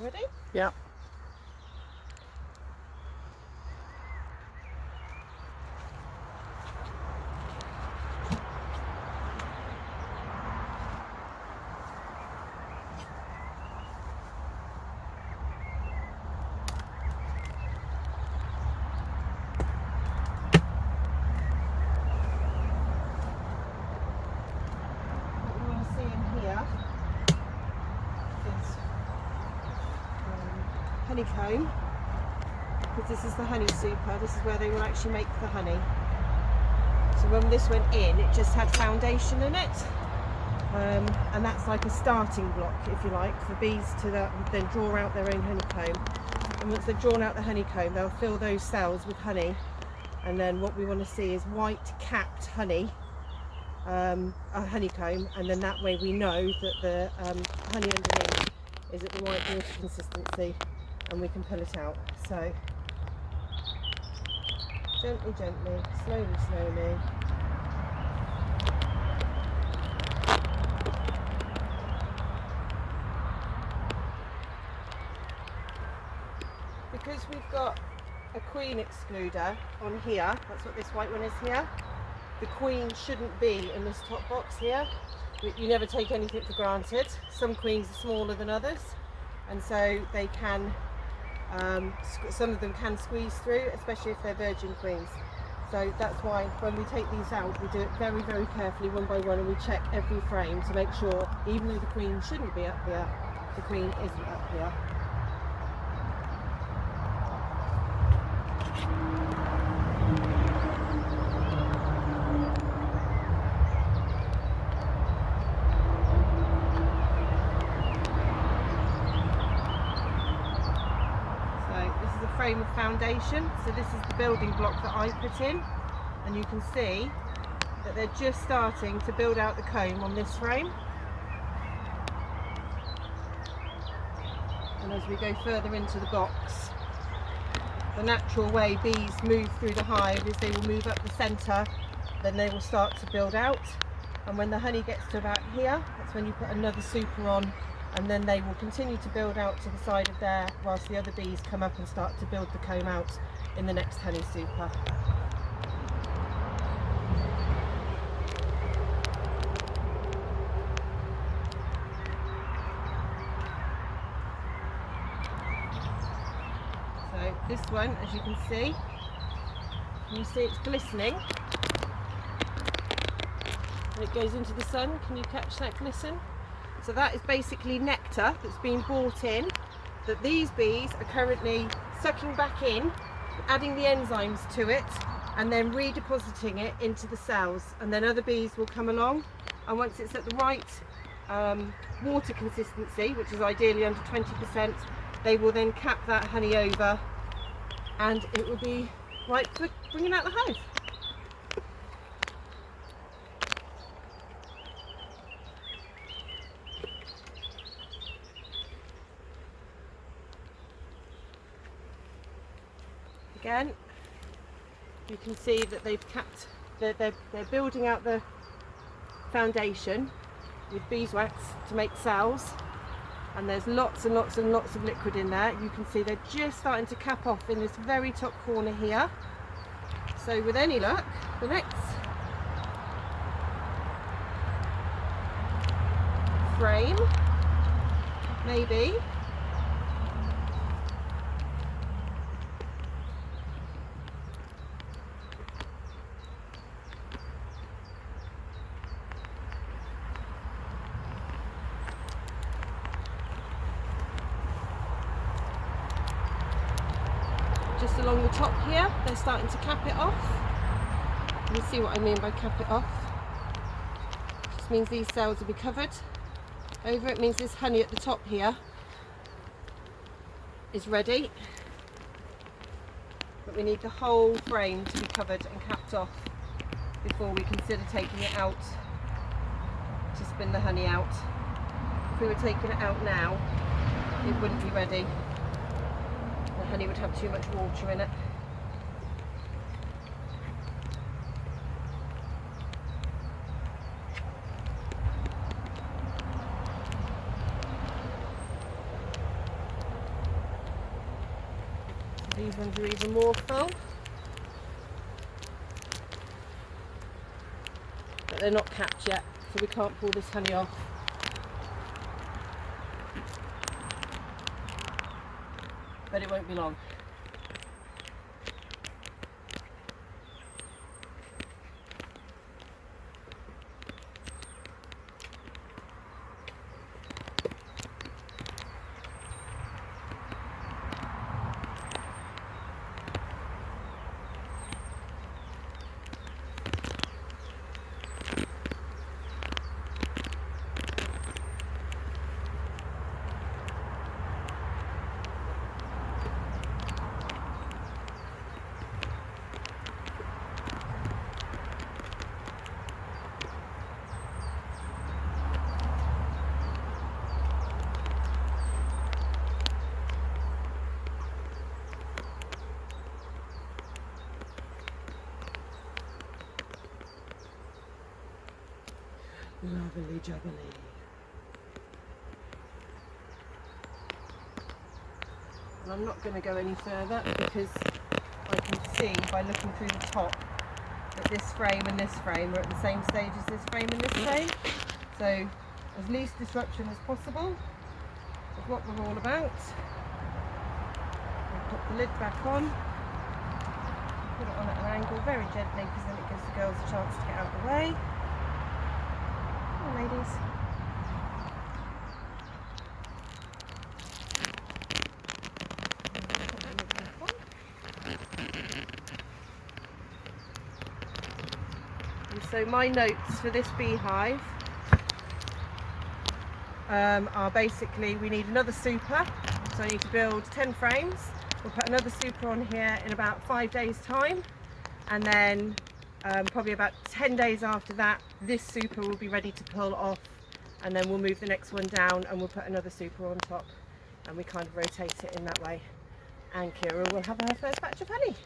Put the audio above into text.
Ready? Yeah. Honeycomb, because this is the honey super. This is where they will actually make the honey. So when this went in, it just had foundation in it, and that's like a starting block, if you like, for bees to then draw out their own honeycomb. And once they've drawn out the honeycomb, they'll fill those cells with honey, and then what we want to see is white capped honey, a honeycomb, and then that way we know that the honey underneath is at the right water consistency, and we can pull it out. So gently, gently, slowly, slowly. Because we've got a queen excluder on here, that's what this white one is here, the queen shouldn't be in this top box here. You never take anything for granted. Some queens are smaller than others, and so they can some of them can squeeze through, especially if they're virgin queens. So that's why when we take these out, we do it very, very carefully, one by one, and we check every frame to make sure, even though the queen shouldn't be up here, the queen isn't up here. Frame of foundation, so this is the building block that I put in, and you can see that they're just starting to build out the comb on this frame. And as we go further into the box, the natural way bees move through the hive is they will move up the centre, then they will start to build out, and when the honey gets to about here, that's when you put another super on, and then they will continue to build out to the side of there whilst the other bees come up and start to build the comb out in the next honey super. So this one, as you can see it's glistening. When it goes into the sun, can you catch that glisten? So that is basically nectar that's been brought in, that these bees are currently sucking back in, adding the enzymes to it, and then redepositing it into the cells. And then other bees will come along, and once it's at the right water consistency, which is ideally under 20%, they will then cap that honey over, and it will be right for bringing out the hive. Again, you can see that they've capped, they're building out the foundation with beeswax to make cells, and there's lots and lots and lots of liquid in there. You can see they're just starting to cap off in this very top corner here. So with any luck, the next frame, maybe, just along the top here, they're starting to cap it off. You see what I mean by cap it off. Just means these cells will be covered over. It means this honey at the top here is ready, but we need the whole frame to be covered and capped off before we consider taking it out to spin the honey out. If we were taking it out now, it wouldn't be ready. The honey would have too much water in it. These ones are even more full. But they're not capped yet, so we can't pull this honey off. But it won't be long. Lovely jubbly. And I'm not going to go any further because I can see by looking through the top that this frame and this frame are at the same stage as this frame and this frame. So as least disruption as possible is what we're all about. We'll put the lid back on. Put it on at an angle very gently because then it gives the girls a chance to get out of the way. Ladies. And so my notes for this beehive are basically we need another super, so I need to build 10 frames. We'll put another super on here in about 5 days time, and then probably about 10 days after that, this super will be ready to pull off, and then we'll move the next one down and we'll put another super on top, and we kind of rotate it in that way. And Kiera will have her first batch of honey.